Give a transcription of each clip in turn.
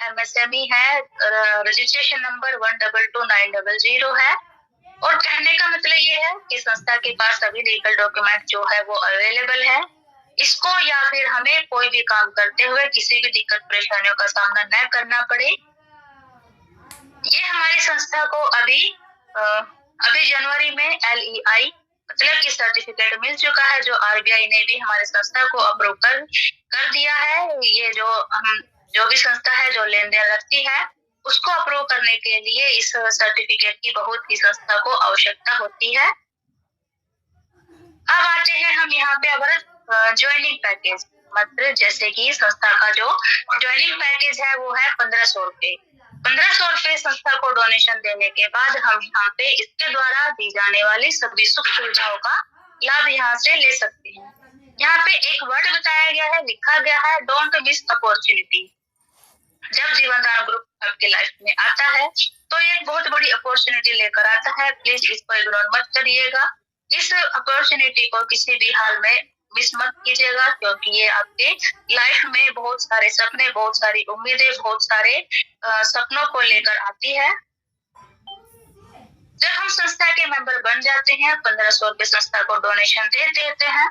MSME है, registration number 1222900 है। और कहने का मतलब ये है कि संस्था के पास सभी लीगल डॉक्यूमेंट जो है वो अवेलेबल है। इसको या फिर हमें कोई भी काम करते हुए किसी भी दिक्कत परेशानियों का सामना न करना पड़े। ये हमारी संस्था को अभी जनवरी में LEI मतलब कि सर्टिफिकेट मिल चुका है, जो RBI ने भी हमारे संस्था को अप्रूव कर दिया है। ये जो भी संस्था है जो लेन देन रखती है उसको अप्रूव करने के लिए इस सर्टिफिकेट की बहुत ही संस्था को आवश्यकता होती है। अब आते हैं हम यहाँ पे अगर ज्वाइनिंग पैकेज, मतलब जैसे कि संस्था का जो ज्वाइनिंग पैकेज है वो है 1500 रुपए। 1500 रुपए संस्था को डोनेशन देने के बाद हम यहाँ पे इसके द्वारा दी जाने वाली सभी सुख सुविधाओं का लाभ यहाँ से ले सकते हैं। यहाँ पे एक वर्ड बताया गया है, लिखा गया है, डोंट मिस अपॉर्चुनिटी। जब जीवन दान ग्रुप आपके लाइफ में आता है तो एक बहुत बड़ी अपॉर्चुनिटी लेकर आता है, प्लीज इसको इग्नोर मत करिएगा। इस अपॉर्चुनिटी को किसी भी हाल में मिस मत कीजिएगा, क्योंकि ये आपके लाइफ में बहुत सारे सपने, बहुत सारी उम्मीदें, बहुत सारे सपनों को लेकर आती है। जब हम संस्था के मेंबर बन जाते हैं, 1500 रुपए संस्था को डोनेशन दे देते हैं,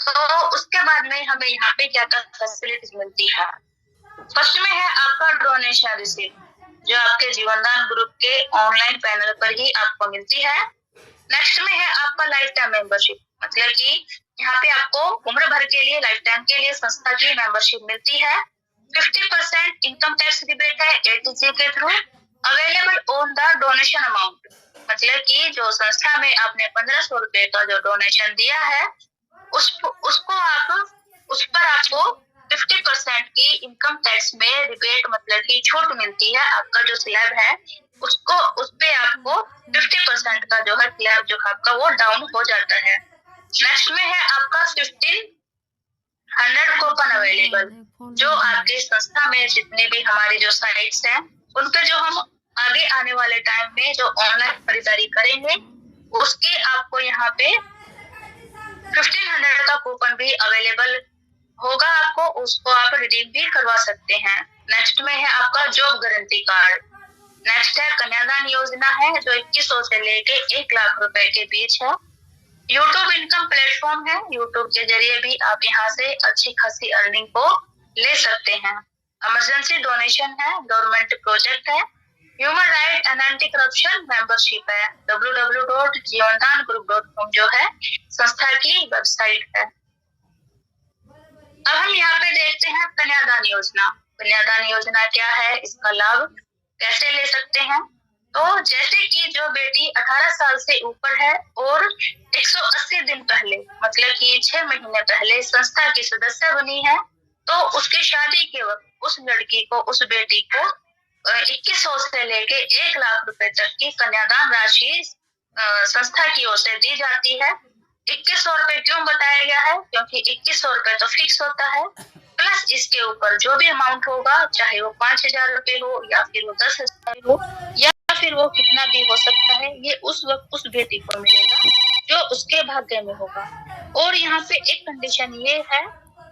तो उसके बाद में हमें यहाँ पे क्या क्या फैसिलिटीज मिलती है। फर्स्ट में है आपका डोनेशन रिसीप्ट, जो आपके जीवनदान ग्रुप के ऑनलाइन पैनल पर ही आपको मिलती है। नेक्स्ट में है आपका लाइफ टाइम मेंबरशिप, मतलब कि यहाँ पे आपको उम्र भर के लिए, लाइफ टाइम के लिए संस्था की मेंबरशिप मिलती है। 50% इनकम टैक्स रिबेट है ATC के through, available on the donation amount, मतलब कि जो संस्था में आपने 1500 रुपए का जो डोनेशन दिया है उस पर आपको 50% की इनकम टैक्स में रिबेट, मतलब कि छूट मिलती है। आपका जो स्लैब है उस पे आपको 50% का जो है स्लैब जो आपका वो डाउन हो जाता है। नेक्स्ट में है आपका 1500 कूपन अवेलेबल, जो आपकी संस्था में जितने भी हमारी जो साइट्स हैं उन पे जो हम आगे आने वाले टाइम में जो ऑनलाइन खरीदारी करेंगे उसके आपको यहाँ पे 1500 का कूपन भी अवेलेबल होगा, आपको उसको आप रिडीम भी करवा सकते हैं। नेक्स्ट में है आपका जॉब गारंटी कार्ड। नेक्स्ट है कन्यादान योजना है, जो 2100 से लेके 1 लाख रुपए के बीच है। यूट्यूब इनकम प्लेटफॉर्म है, यूट्यूब के जरिए भी आप यहाँ से अच्छी खासी अर्निंग को ले सकते हैं। इमरजेंसी डोनेशन है, गवर्नमेंट प्रोजेक्ट है। Human right and anti corruption membership है, www.jivandan.group.com जो है संस्था की वेबसाइट है। अब हम यहाँ पे देखते हैं कन्यादान योजना। कन्यादान योजना क्या है, इसका लाभ कैसे ले सकते हैं। तो जैसे कि जो बेटी 18 साल से ऊपर है और 180 दिन पहले, मतलब कि 6 महीने पहले संस्था की सदस्य बनी है, तो उसकी शादी के वक्त उस लड़की को, उस बेटी को 2100 से लेके 1 लाख रुपए तक की कन्यादान राशि संस्था की ओर से दी जाती है। 2100 रुपए क्यों बताया गया है, क्योंकि 2100 रुपए तो फिक्स होता है, प्लस इसके ऊपर जो भी अमाउंट होगा, चाहे वो 5000 रुपए हो या फिर वो 10,000 हो या फिर वो कितना भी हो सकता है, ये उस वक्त उस बेटी को मिलेगा जो उसके भाग्य में होगा। और यहाँ पे एक कंडीशन ये है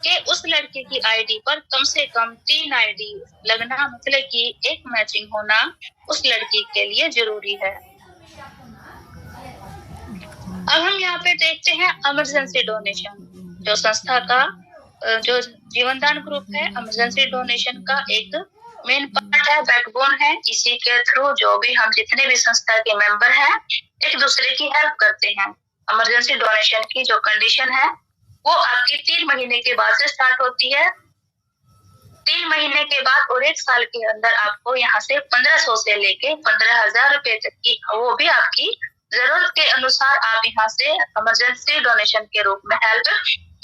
कि उस लड़के की आईडी पर कम से कम 3 आईडी लगना, मतलब कि एक मैचिंग होना उस लड़की के लिए जरूरी है। अब हम यहाँ पे देखते हैं इमरजेंसी डोनेशन, जो संस्था का जो जीवनदान ग्रुप है, इमरजेंसी डोनेशन का एक मेन पार्ट है, बैकबोन है। इसी के थ्रू जो भी हम जितने भी संस्था के मेंबर हैं एक दूसरे की हेल्प करते हैं। इमरजेंसी डोनेशन की जो कंडीशन है वो आपकी 3 महीने के बाद से स्टार्ट होती है। 3 महीने के बाद और 1 साल के अंदर आपको यहाँ से 1500 से लेके 15,000 रुपए तक की, वो भी आपकी जरूरत के अनुसार आप यहाँ से इमरजेंसी डोनेशन के रूप में हेल्प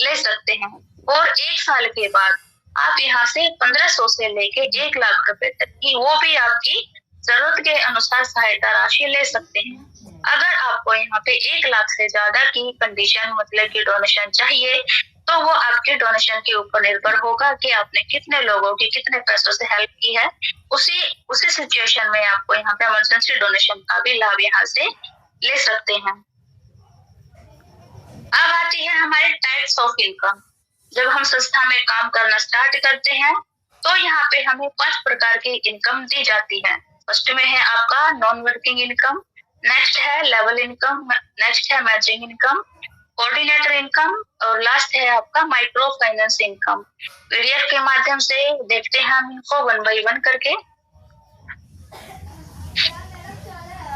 ले सकते हैं। और 1 साल के बाद आप यहाँ से 1500 से लेके 1 लाख रुपए तक की, वो भी आपकी जरूरत के अनुसार सहायता राशि ले सकते हैं। अगर आपको यहाँ पे 1 लाख से ज्यादा की कंडीशन, मतलब की डोनेशन चाहिए, तो वो आपके डोनेशन के ऊपर निर्भर होगा कि आपने कितने लोगों की कितने पैसों से हेल्प की है। उसी सिचुएशन में आपको यहाँ पे इमरजेंसी डोनेशन का भी लाभ यहाँ से ले सकते हैं। अब आती है हमारे टाइप्स ऑफ इनकम। जब हम संस्था में काम करना स्टार्ट करते हैं तो यहाँ पे हमें 5 प्रकार की इनकम दी जाती है। फर्स्ट में है आपका नॉन वर्किंग इनकम, नेक्स्ट है लेवल इनकम, नेक्स्ट है मैचिंग इनकम, कोऑर्डिनेटर इनकम और लास्ट है आपका माइक्रो फाइनेंस इनकम। पीडीएफ के माध्यम से देखते हैं हम इनको 1 बाय 1 करके।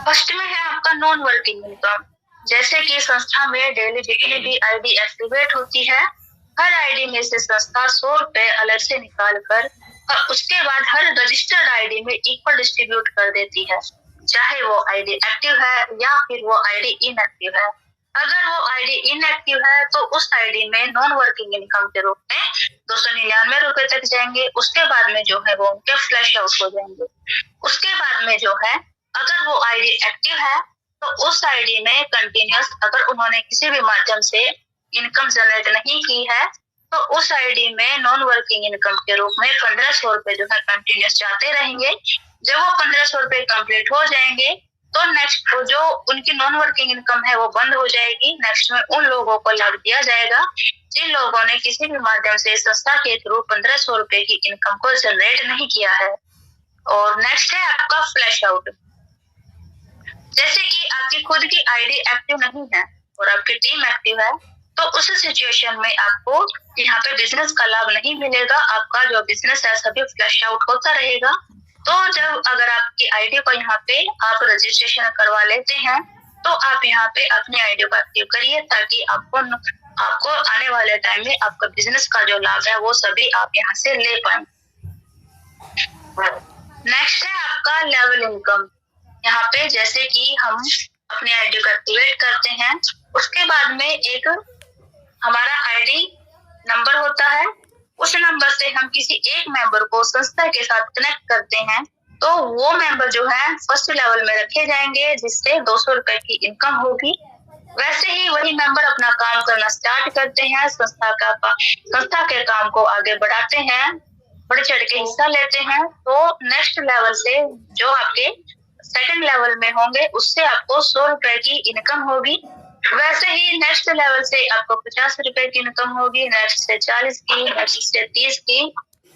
फर्स्ट में है आपका नॉन वर्किंग इनकम। जैसे कि संस्था में डेली जितनी भी आईडी एक्टिवेट होती है, हर आईडी में से संस्था 100 रुपए अलग से निकाल कर और उसके बाद हर रजिस्टर्ड आईडी में इक्वल डिस्ट्रीब्यूट कर देती है, चाहे वो आईडी एक्टिव है या फिर वो आईडी इनएक्टिव है। अगर वो आईडी इनएक्टिव है तो उस आईडी में नॉन वर्किंग इनकम के रूप में 299 रुपए तक जाएंगे। उसके बाद में जो है वो उनके फ्लैश आउट हो जाएंगे। उसके बाद में जो है अगर वो आईडी एक्टिव है तो उस आईडी में कंटिन्यूस अगर उन्होंने किसी भी माध्यम से इनकम जनरेट नहीं की है तो उस आईडी में नॉन वर्किंग इनकम के रूप में 1500 रुपए जो है कंटिन्यूस जाते रहेंगे। जब वो 1500 रुपए कंप्लीट हो जाएंगे तो नेक्स्ट जो उनकी नॉन वर्किंग इनकम है वो बंद हो जाएगी। नेक्स्ट में उन लोगों को लाभ दिया जाएगा जिन लोगों ने किसी भी माध्यम से संस्था के थ्रू 1500 रुपए की इनकम को जनरेट नहीं किया है। और नेक्स्ट है आपका फ्लैश आउट। जैसे कि आपकी खुद की आईडी एक्टिव नहीं है और आपकी टीम एक्टिव है तो उस सिचुएशन में आपको यहाँ पे बिजनेस का लाभ नहीं मिलेगा। आपका जो बिजनेस है सभी फ्लैश आउट होता रहेगा। तो जब अगर आपकी आईडी को यहाँ पे आप रजिस्ट्रेशन करवा लेते हैं तो आप यहाँ पे अपनी आईडी को एक्टिव करिए ताकि आपको आने वाले टाइम में आपका बिजनेस का जो लाभ है वो सभी आप यहाँ से ले पाए। नेक्स्ट है आपका लेवल इनकम। यहाँ पे जैसे कि हम अपनी आईडी को एक्टिवेट करते हैं उसके बाद में एक हमारा आईडी नंबर होता है। उस नंबर से हम किसी एक मेंबर को संस्था के साथ कनेक्ट करते हैं तो वो मेंबर जो है फर्स्ट लेवल में रखे जाएंगे जिससे 200 रुपए की इनकम होगी। वैसे ही वही मेंबर अपना काम करना स्टार्ट करते हैं, संस्था के काम को आगे बढ़ाते हैं, बढ़ चढ़ के हिस्सा लेते हैं तो नेक्स्ट लेवल से जो आपके सेकंड लेवल में होंगे उससे आपको 100 रुपए की इनकम होगी। वैसे ही नेक्स्ट लेवल से आपको 50 रुपए की इनकम होगी, नेक्स्ट से 40 की, नेक्स्ट से 30 की,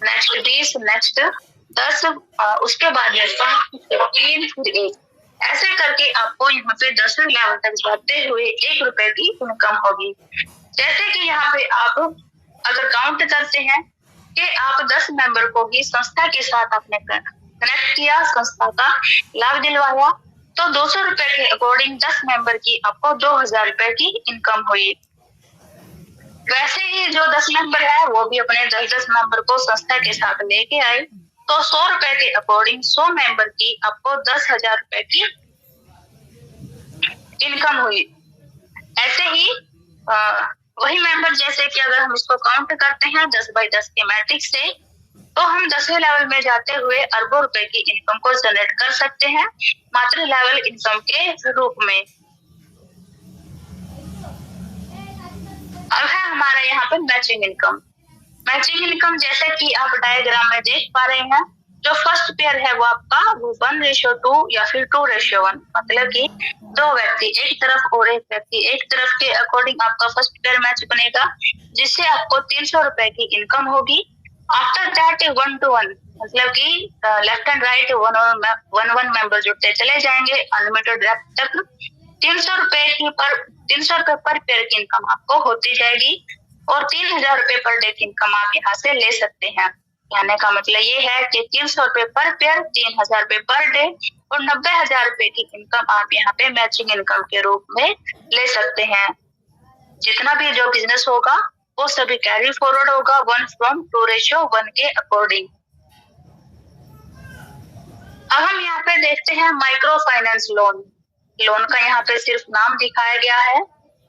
नेक्स्ट 20, नेक्स्ट 10, उसके बाद में 5, 3, फिर 1, ऐसे करके आपको यहाँ पे 10वें लेवल तक जाते हुए 1 रुपए की इनकम होगी। जैसे कि यहाँ पे आप अगर काउंट करते हैं कि आप 10 मेंबर को ही संस्था के साथ आपने कनेक्ट किया, संस्था का लाभ दिलवाया तो 200 रुपए के अकॉर्डिंग 10 मेंबर की आपको 2000 रुपए की इनकम हुई। वैसे ही जो 10 मेंबर है वो भी अपने 10-10 मेंबर को संस्था के साथ लेके आए तो 100 रुपए के अकॉर्डिंग 100 मेंबर की आपको 10,000 रुपए की इनकम हुई। ऐसे ही वही मेंबर जैसे कि अगर हम इसको काउंट करते हैं 10 बाय 10 के मैट्रिक्स से तो हम 10वें लेवल में जाते हुए अरबों रुपए की इनकम को जनरेट कर सकते हैं मात्र लेवल इनकम के रूप में। अब है हमारा यहाँ पे मैचिंग इनकम। मैचिंग इनकम जैसे कि आप डायग्राम में देख पा रहे हैं, जो फर्स्ट पेयर है वो आपका 1:2 या फिर 2:1, मतलब कि 2 व्यक्ति एक तरफ और एक व्यक्ति एक तरफ के अकॉर्डिंग आपका फर्स्ट पेयर मैच बनेगा जिससे आपको 300 रुपए की इनकम होगी। आफ्टर दैट 1:1, मतलब कि लेफ्ट एंड राइट 1 मेंबर जुड़ते चले जाएंगे अनलिमिटेड तक। 300 रुपए पर पेयर की इनकम आपको होती जाएगी और 3000 रुपए पर डे की इनकम आप यहाँ से ले सकते हैं। कहने का मतलब ये है कि 300 रुपए पर पेयर, 3000 रुपए पर डे और 90,000 रुपए की इनकम आप यहाँ पे मैचिंग इनकम के रूप में ले सकते हैं। जितना भी जो बिजनेस होगा वो सभी कैरी फॉरवर्ड होगा 1:2:1 के अकॉर्डिंग। अब हम यहाँ पे देखते हैं माइक्रो फाइनेंस लोन। लोन का यहाँ पे सिर्फ नाम दिखाया गया है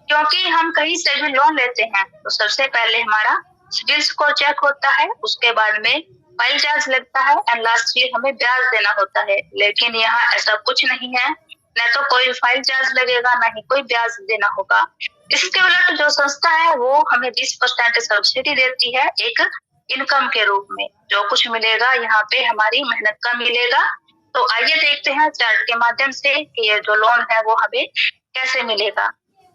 क्योंकि हम कहीं से भी लोन लेते हैं तो सबसे पहले हमारा सिबिल स्कोर चेक होता है, उसके बाद में फाइल चार्ज लगता है एंड लास्टली हमें ब्याज देना होता है। लेकिन यहाँ ऐसा कुछ नहीं है, न तो कोई फाइल चार्ज लगेगा न ही कोई ब्याज देना होगा। इसके उलट जो संस्था है वो हमें 20% सब्सिडी देती है एक इनकम के रूप में। जो कुछ मिलेगा यहाँ पे हमारी मेहनत का मिलेगा। तो आइए देखते हैं चार्ट के माध्यम से कि ये जो लोन है वो हमें कैसे मिलेगा।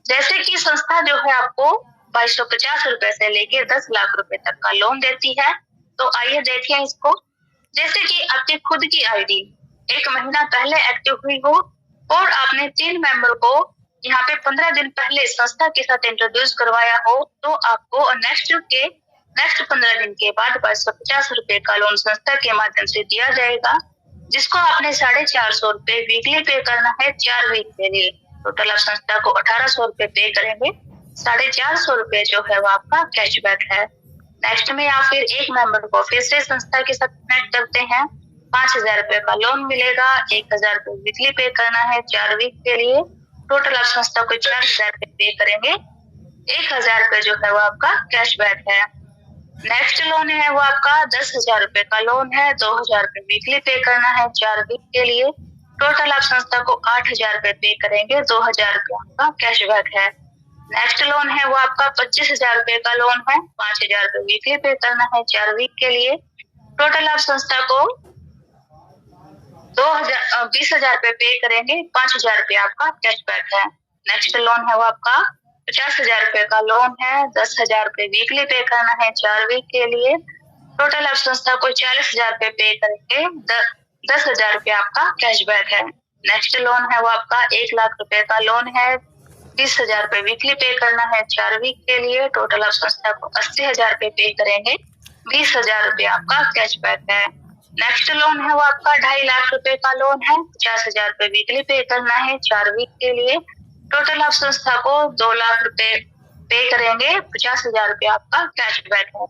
जैसे कि संस्था जो है आपको 2250 रुपए से लेकर 10 लाख रुपए तक का लोन देती है। तो आइए देखिए इसको। जैसे कि आपकी खुद की आईडी 1 महीना पहले एक्टिव हुई हो और आपने 3 मेंबर को यहाँ पे 15 दिन पहले संस्था के साथ इंट्रोड्यूस करवाया हो, तो आपको नेक्स्ट 15 दिन के बाद 550 रुपए का लोन संस्था के माध्यम से दिया जाएगा, जिसको आपने 450 रुपए वीकली पे करना है 4 वीक के लिए। टोटल आप संस्था को 1800 रुपए पे करेंगे। 450 रुपए जो है वो आपका कैशबैक है। नेक्स्ट में या फिर एक मेंबर को फिर से संस्था के साथ कनेक्ट करते हैं, 5000 रुपए का लोन मिलेगा, 1000 रुपए वीकली पे करना है 4 वीक के लिए। टोटल आप संस्था को 4000 रुपए पे करेंगे। 1000 रुपए जो है वो आपका कैशबैक है। नेक्स्ट लोन है वो आपका 10,000 रुपए का लोन है, 2000 रुपए वीकली पे करना है 4 वीक के लिए। टोटल आप संस्था को 8000 रुपए पे करेंगे, 2000 रुपए आपका कैशबैक है। नेक्स्ट लोन है वो आपका 25,000 रुपए का लोन है, 5,000 रुपए वीकली पे करना है 4 वीक के लिए। टोटल आप संस्था को 20,000 रुपए पे करेंगे, 5,000 रुपए आपका कैशबैक है। नेक्स्ट लोन है वो आपका 50,000 रुपए का लोन है, 10,000 रुपए वीकली पे करना है 4 वीक के लिए। टोटल आप संस्था को 40,000 रुपए पे करेंगे, 10,000 रुपए आपका कैशबैक है। नेक्स्ट लोन है वो आपका 1 लाख रुपए का लोन है, 30,000 रुपए वीकली पे करना है 4 वीक के लिए। टोटल आप संस्था को 80,000 रुपए पे करेंगे, 20,000 रुपए आपका कैशबैक है। नेक्स्ट लोन है वो आपका 2.5 लाख रुपए का लोन है, 50,000 रुपए वीकली पे करना है 4 वीक के लिए। टोटल आप संस्था को 2 लाख रुपए पे करेंगे, 50,000 रुपए आपका कैशबैक है।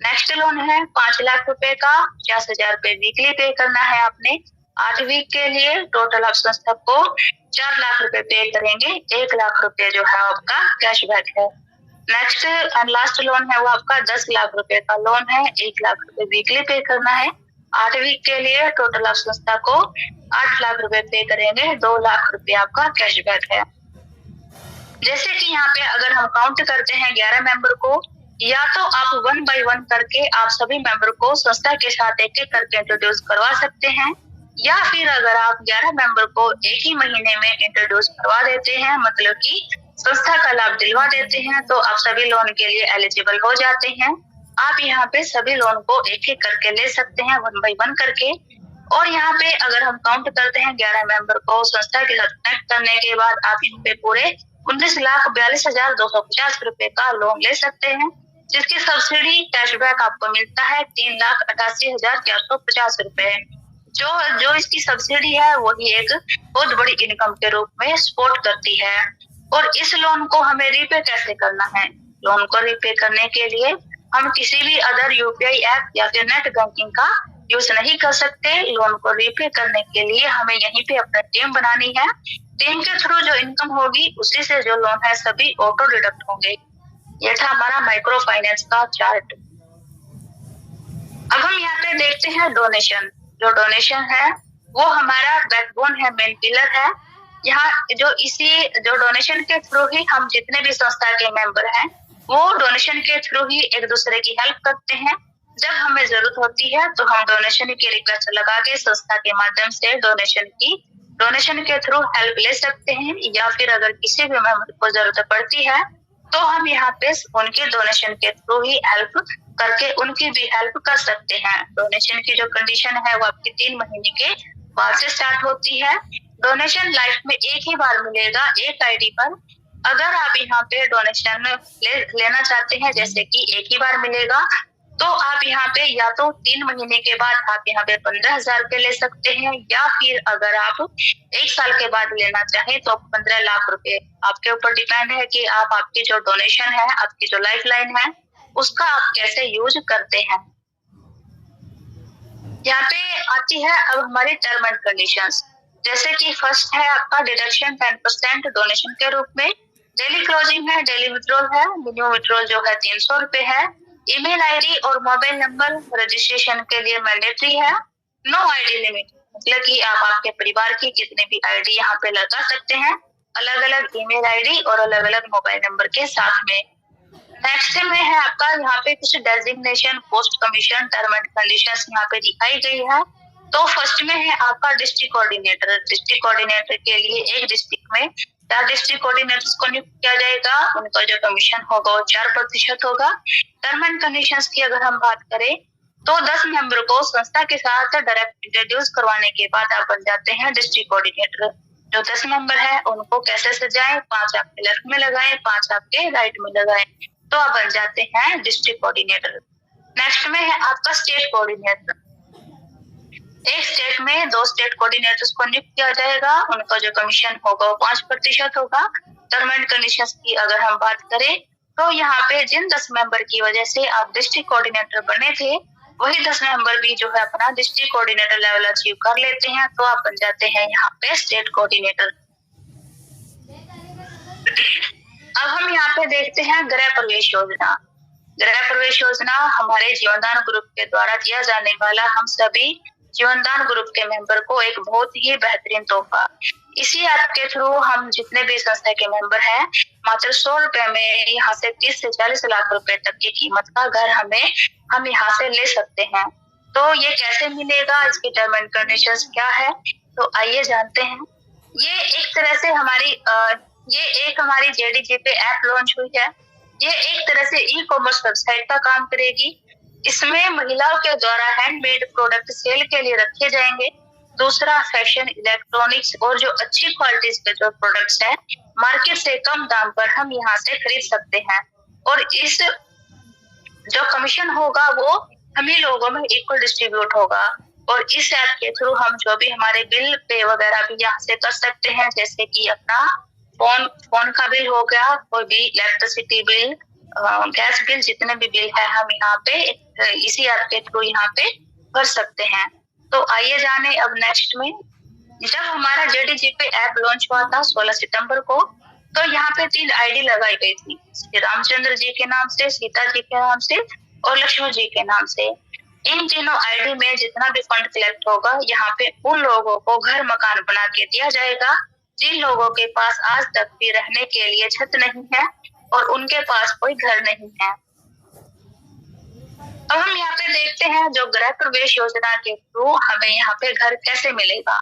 नेक्स्ट लोन है 5 लाख रुपए का, 50,000 रुपए वीकली पे करना है आपने 8 वीक के लिए। टोटल आप संस्था को 4 लाख रुपए पे करेंगे, 1 लाख रुपए जो है आपका कैशबैक है। नेक्स्ट एंड लास्ट लोन है वो आपका 10 लाख रुपए का लोन है, 1 लाख रुपए वीकली पे करना है 8 वीक के लिए। टोटल आप संस्था को 8 लाख रुपए पे करेंगे, 2 लाख रुपए आपका कैशबैक है। जैसे कि यहाँ पे अगर हम काउंट करते हैं 11 मेंबर को, या तो आप 1 बाय 1 करके आप सभी मेंबर को संस्था के साथ एक एक करके इंट्रोड्यूस करवा सकते हैं, या फिर अगर आप 11 मेंबर को एक ही महीने में इंट्रोड्यूस करवा देते हैं, मतलब कि संस्था का लाभ दिलवा देते हैं, तो आप सभी लोन के लिए एलिजिबल हो जाते हैं। आप यहाँ पे सभी लोन को एक एक करके ले सकते हैं 1 बाय 1 करके। और यहाँ पे अगर हम काउंट करते हैं 11 मेंबर को संस्था के साथ कनेक्ट करने के बाद, आप यहाँ पे पूरे 19,42,250 रुपए का लोन ले सकते हैं, जिसकी सब्सिडी कैशबैक आपको मिलता है 3,88,450 रुपए। जो इसकी सब्सिडी है वही एक बहुत बड़ी इनकम के रूप में सपोर्ट करती है। और इस लोन को हमें रीपे कैसे करना है? लोन को रीपे करने के लिए हम किसी भी अदर यूपीआई ऐप या फिर नेट बैंकिंग का यूज नहीं कर सकते। लोन को रीपे करने के लिए हमें यहीं पे अपना टीम बनानी है। टीम के थ्रू जो इनकम होगी उसी से जो लोन है सभी ऑटो डिडक्ट होंगे। यह था हमारा माइक्रो फाइनेंस का चार्ट। अब हम यहाँ पे देखते हैं डोनेशन। जो डोनेशन है वो हमारा बैकबोन है, मेन पिलर है। यहाँ जो डोनेशन के थ्रू ही हम जितने भी संस्था के मेंबर हैं वो डोनेशन के थ्रू ही एक दूसरे की हेल्प करते हैं। जब हमें जरूरत होती है तो हम डोनेशन की रिक्वेस्ट लगा के संस्था के माध्यम से डोनेशन के थ्रू हेल्प ले सकते हैं, या फिर अगर किसी भी मेंबर को जरूरत पड़ती है तो हम यहाँ पे उनके डोनेशन के थ्रू ही हेल्प करके उनकी भी हेल्प कर सकते हैं। डोनेशन की जो कंडीशन है वो आपकी 3 महीने के बाद से स्टार्ट होती है। डोनेशन लाइफ में एक ही बार मिलेगा, एक आईडी पर। अगर आप यहाँ पे डोनेशन लेना चाहते हैं, जैसे कि एक ही बार मिलेगा, तो आप यहाँ पे या तो 3 महीने के बाद आप यहाँ पे 15,000 रुपए ले सकते हैं, या फिर अगर आप 1 साल के बाद लेना चाहें तो 15 लाख रुपए। आपके ऊपर डिपेंड है कि आप आपकी जो डोनेशन है, आपकी जो लाइफ लाइन है, उसका आप कैसे यूज करते हैं। यहाँ पे आती है अब हमारी टर्म एंड कंडीशंस। जैसे कि फर्स्ट है आपका डिडक्शन 10% डोनेशन के रूप में। डेली क्लोजिंग है, डेली विड्रॉल है, मिनिमम विड्रॉल जो है 300 रुपए है। ईमेल आईडी और मोबाइल नंबर रजिस्ट्रेशन के लिए मैंडेटरी है। नो आईडी लिमिट, मतलब कि आप आपके परिवार की कितने भी आईडी यहाँ पे लगा सकते हैं, अलग अलग ईमेल आईडी और अलग अलग मोबाइल नंबर के साथ में। नेक्स्ट में है आपका यहाँ पे कुछ designation, post commission, term and conditions यहाँ पे दिखाई गई है। तो फर्स्ट में है आपका डिस्ट्रिक्ट कोऑर्डिनेटर। डिस्ट्रिक्ट कोऑर्डिनेटर के लिए एक डिस्ट्रिक्ट में 4 डिस्ट्रिक्ट कोऑर्डिनेटर्स को नियुक्त किया जाएगा। उनका जो कमीशन होगा वो 4% होगा। टर्म एंड कंडीशंस की अगर हम बात करें तो 10 मेंबर को संस्था के साथ डायरेक्ट इंट्रोड्यूस करवाने के बाद आप बन जाते हैं डिस्ट्रिक्ट कोऑर्डिनेटर। जो 10 मेंबर है उनको कैसे सजाएं, 5 आपके लेफ्ट में लगाएं, 5 आपके राइट में लगाएं, तो आप बन जाते हैं डिस्ट्रिक्ट कोऑर्डिनेटर। नेक्स्ट में है आपका स्टेट कोऑर्डिनेटर। एक स्टेट में 2 स्टेट कोऑर्डिनेटर्स को नियुक्त किया जाएगा। उनका जो कमीशन होगा वो 5% होगा। टर्म एंड कंडीशंस की अगर हम बात करें तो यहाँ पे जिन 10 मेंबर की वजह से आप डिस्ट्रिक्ट कोऑर्डिनेटर बने थे, वही 10 मेंबर भी जो है अपना डिस्ट्रिक्ट कोऑर्डिनेटर लेवल अचीव कर लेते हैं, तो आप बन जाते हैं यहाँ पे स्टेट कोऑर्डिनेटर। अब हम यहाँ पे देखते हैं गृह प्रवेश योजना। गृह प्रवेश योजना हमारे जीवनदान ग्रुप के द्वारा दिया जाने वाला हम सभी जीवनदान ग्रुप के मेंबर को एक बहुत ही बेहतरीन तोहफा। इसी ऐप के थ्रू हम जितने भी संस्था के मेंबर हैं मात्र 100 रुपए में यहाँ से 30 से 40 लाख रुपए तक की कीमत का घर हम यहाँ से ले सकते हैं। तो ये कैसे मिलेगा, इसकी टर्म एंड कंडीशंस क्या है, तो आइए जानते हैं। ये एक तरह से हमारी जेडीजीपे ऐप लॉन्च हुई है। ये एक तरह से ई कॉमर्स वेबसाइट का काम करेगी। इसमें महिलाओं के द्वारा हैंडमेड प्रोडक्ट सेल के लिए रखे जाएंगे। दूसरा, फैशन, इलेक्ट्रॉनिक्स और जो अच्छी क्वालिटी के जो प्रोडक्ट्स हैं मार्केट से कम दाम पर हम यहाँ से खरीद सकते हैं, और इस जो कमीशन होगा वो हम ही लोगों में इक्वल डिस्ट्रीब्यूट होगा। और इस ऐप के थ्रू हम जो भी हमारे बिल पे वगैरह भी यहाँ से कर सकते हैं, जैसे कि अपना फोन का बिल हो गया, कोई भी इलेक्ट्रिसिटी बिल, गैस बिल, जितने भी बिल है हम यहाँ पे इसी ऐप के थ्रू यहाँ पे भर सकते हैं। तो आइए जाने अब नेक्स्ट में। जब हमारा जेडीजीपे ऐप लॉन्च हुआ था 16 सितंबर को, तो यहाँ पे 3 आईडी लगाई गई थी, श्री रामचंद्र जी के नाम से, सीता जी के नाम से और लक्ष्मण जी के नाम से। इन तीनों आईडी में जितना भी फंड कलेक्ट होगा यहाँ पे उन लोगों को घर मकान बना के दिया जाएगा जिन लोगों के पास आज तक भी रहने के लिए छत नहीं है और उनके पास कोई घर नहीं है। अब हम यहाँ पे देखते हैं जो गृह प्रवेश योजना के थ्रू हमें यहाँ पे घर कैसे मिलेगा।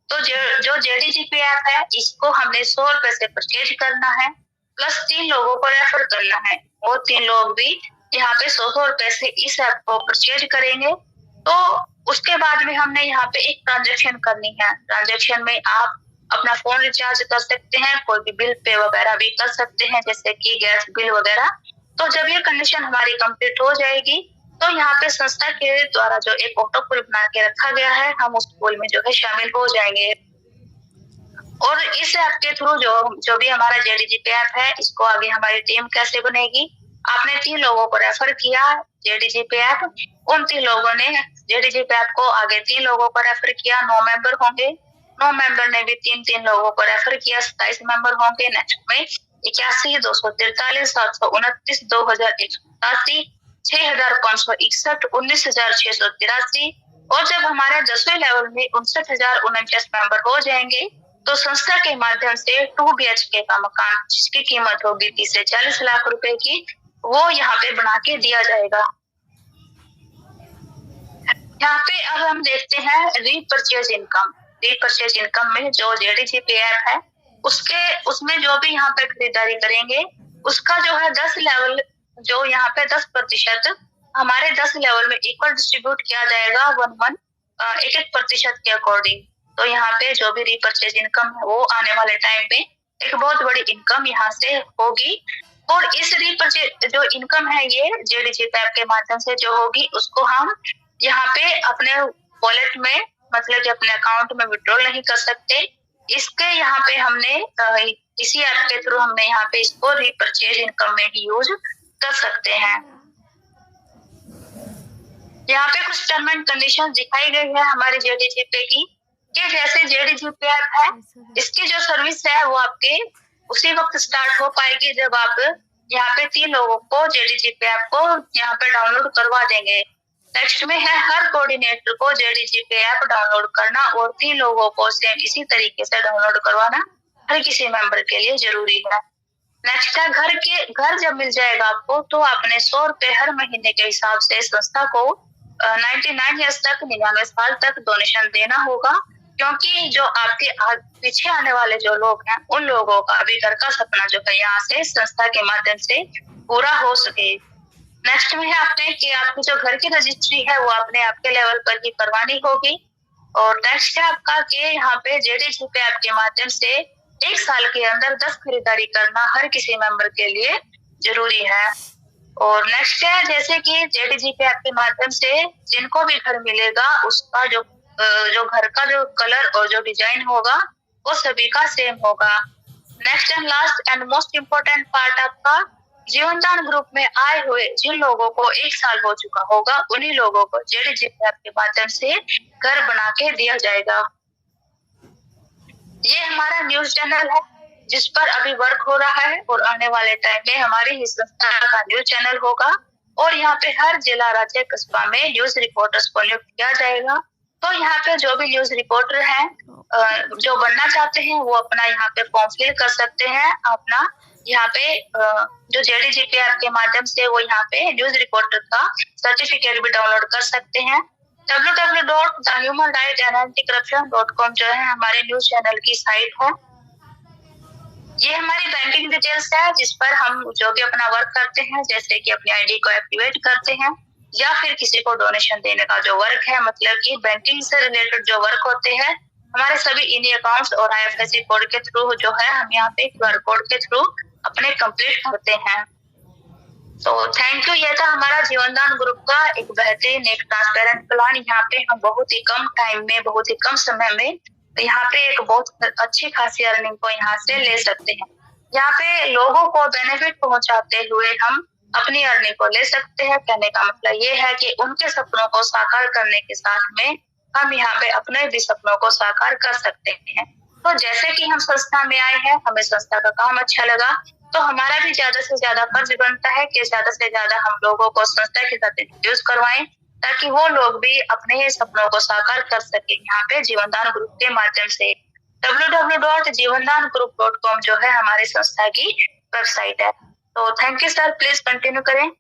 तो जो जेडीजीपे ऐप है इसको हमने 100 रुपए से परचेज करना है, प्लस 3 लोगों को रेफर करना है। वो 3 लोग भी यहाँ पे 100 रुपए से इस ऐप को परचेज करेंगे। तो उसके बाद में हमने यहाँ पे एक ट्रांजेक्शन करनी है। ट्रांजेक्शन में आप अपना फोन रिचार्ज कर सकते हैं, कोई भी बिल पे वगैरह भी कर सकते हैं, जैसे कि गैस बिल वगैरह। तो जब ये कंडीशन हमारी कंप्लीट हो जाएगी तो यहाँ पे संस्था के द्वारा जो एक ऑटो पुल बना के रखा गया है, हम उस पुल में जो है शामिल हो जाएंगे। और इस ऐप के थ्रू जो भी हमारा जेडीजीपे ऐप है इसको आगे हमारी टीम कैसे बनेगी। आपने 3 लोगों को रेफर किया जेडीजीपे ऐप, उन 3 लोगों ने जेडीजीपे ऐप को आगे 3 लोगों को रेफर किया, 9 मेंबर होंगे। 9 मेंबर ने भी 3 लोगों को रेफर किया, 27 मेंबर होंगे। नेक्स्ट में 81, 243, 729, 2187, 6561, 19683। और जब हमारे 10वें लेवल में 59,049 मेंबर हो जाएंगे तो संस्था के माध्यम से 2 BHK का मकान जिसकी कीमत होगी 30 से 40 लाख रुपए की, वो यहाँ पे बना के दिया जाएगा। यहाँ पे अब हम देखते हैं रीपरचेज इनकम। रीपरचेज इनकम में जो जेडीजीपे ऐप है उसमें जो भी यहाँ पे खरीदारी करेंगे उसका जो है 10 लेवल, जो यहाँ पे 10% हमारे 10 लेवल में इक्वल डिस्ट्रीब्यूट किया जाएगा 1-1% के अकॉर्डिंग। तो यहाँ पे जो भी रीपरचेज इनकम है वो आने वाले टाइम पे एक बहुत बड़ी इनकम यहाँ से होगी। और इस रीपरचेज जो इनकम है ये जेडीजीपे ऐप के माध्यम से जो होगी उसको हम यहाँ पे अपने वॉलेट में, मतलब कि अपने अकाउंट में विड्रॉल नहीं कर सकते। इसके यहाँ पे हमने इसी ऐप के थ्रू हमने यहाँ पे इसको रीपरचेज इनकम में ही यूज कर सकते हैं। यहाँ पे कुछ टर्म एंड कंडीशन दिखाई गई है हमारे जेडीजीपे की, कि जैसे जेडीजीपे ऐप है इसकी जो सर्विस है वो आपके उसी वक्त स्टार्ट हो पाएगी जब आप यहाँ पे 3 लोगों को जेडीजीपे ऐप को यहाँ पे डाउनलोड करवा देंगे। नेक्स्ट में है हर कोऑर्डिनेटर को जेडीजीपे ऐप डाउनलोड करना और 3 लोगों को सेम इसी तरीके से डाउनलोड करवाना हर किसी मेंबर के लिए जरूरी है। नेक्स्ट है घर जब मिल जाएगा आपको तो आपने 100 रुपए हर महीने के हिसाब से संस्था को 99 ईयर्स तक, 99 साल तक डोनेशन देना होगा, क्योंकि जो आपके पीछे आने वाले जो लोग हैं उन लोगों का भी घर का सपना जो है यहाँ से संस्था के माध्यम से पूरा हो सके। नेक्स्ट में है आपने कि आपकी जो घर की रजिस्ट्री है वो आपने आपके लेवल पर ही करवानी होगी। और नेक्स्ट है आपका कि यहाँ पे जेडीजी पे आपके माध्यम से 1 साल के अंदर 10 खरीदारी करना हर किसी मेंबर के लिए जरूरी है। और नेक्स्ट है जैसे कि जेडीजी पे आपके माध्यम से जिनको भी घर मिलेगा उसका जो घर का जो कलर और जो डिजाइन होगा वो सभी का सेम होगा। Next and last and most important part आपका जीवनदान ग्रुप में आए हुए जिन लोगों को 1 साल हो चुका होगा उन्हीं लोगों को जेडीजी पे आपके माध्यम से घर बना के दिया जाएगा। ये हमारा न्यूज चैनल है जिस पर अभी वर्क हो रहा है और आने वाले टाइम में हमारी ही संस्था का न्यूज चैनल होगा और यहाँ पे हर जिला राज्य कस्बा में न्यूज रिपोर्टर्स को नियुक्त किया जाएगा। तो यहाँ पे जो भी न्यूज रिपोर्टर हैं जो बनना चाहते हैं वो अपना यहाँ पे फॉर्म फिल कर सकते हैं। अपना यहाँ पे जो जेडीजी पे आपके माध्यम से वो यहाँ पे न्यूज रिपोर्टर का सर्टिफिकेट भी डाउनलोड कर सकते हैं। www.thehumanrightsandanticorruption.com जो है हमारे न्यूज चैनल की साइट है। ये हमारी बैंकिंग डिटेल्स है जिस पर हम जो भी अपना वर्क करते हैं जैसे कि अपनी आईडी को एक्टिवेट करते हैं या फिर किसी को डोनेशन देने का जो वर्क है मतलब कि बैंकिंग से रिलेटेड जो वर्क होते हैं हमारे सभी इन्हीं अकाउंट्स और IFSC कोड के थ्रू जो है हम यहाँ पे QR कोड के थ्रू अपने कंप्लीट करते हैं। तो थैंक यू। यह था हमारा जीवनदान ग्रुप का एक बेहतरीन एक ट्रांसपेरेंट प्लान। यहाँ पे हम बहुत ही कम टाइम में बहुत ही कम समय में यहाँ पे एक बहुत अच्छी खासी अर्निंग को यहाँ से ले सकते हैं। यहाँ पे लोगों को बेनिफिट पहुंचाते हुए हम अपनी अर्निंग को ले सकते हैं। कहने का मतलब ये है कि उनके सपनों को साकार करने के साथ में हम यहाँ पे अपने भी सपनों को साकार कर सकते हैं। तो जैसे कि हम संस्था में आए हैं हमें संस्था का काम अच्छा लगा तो हमारा भी ज्यादा से ज्यादा फर्ज बनता है कि ज्यादा से ज्यादा हम लोगों को संस्था के साथ इंट्रोड्यूस करवाएं ताकि वो लोग भी अपने ही सपनों को साकार कर सके। यहाँ पे जीवनदान ग्रुप के माध्यम से www.jeevandangroup.com जो है हमारी संस्था की वेबसाइट है। तो thank you sir, please continue करें।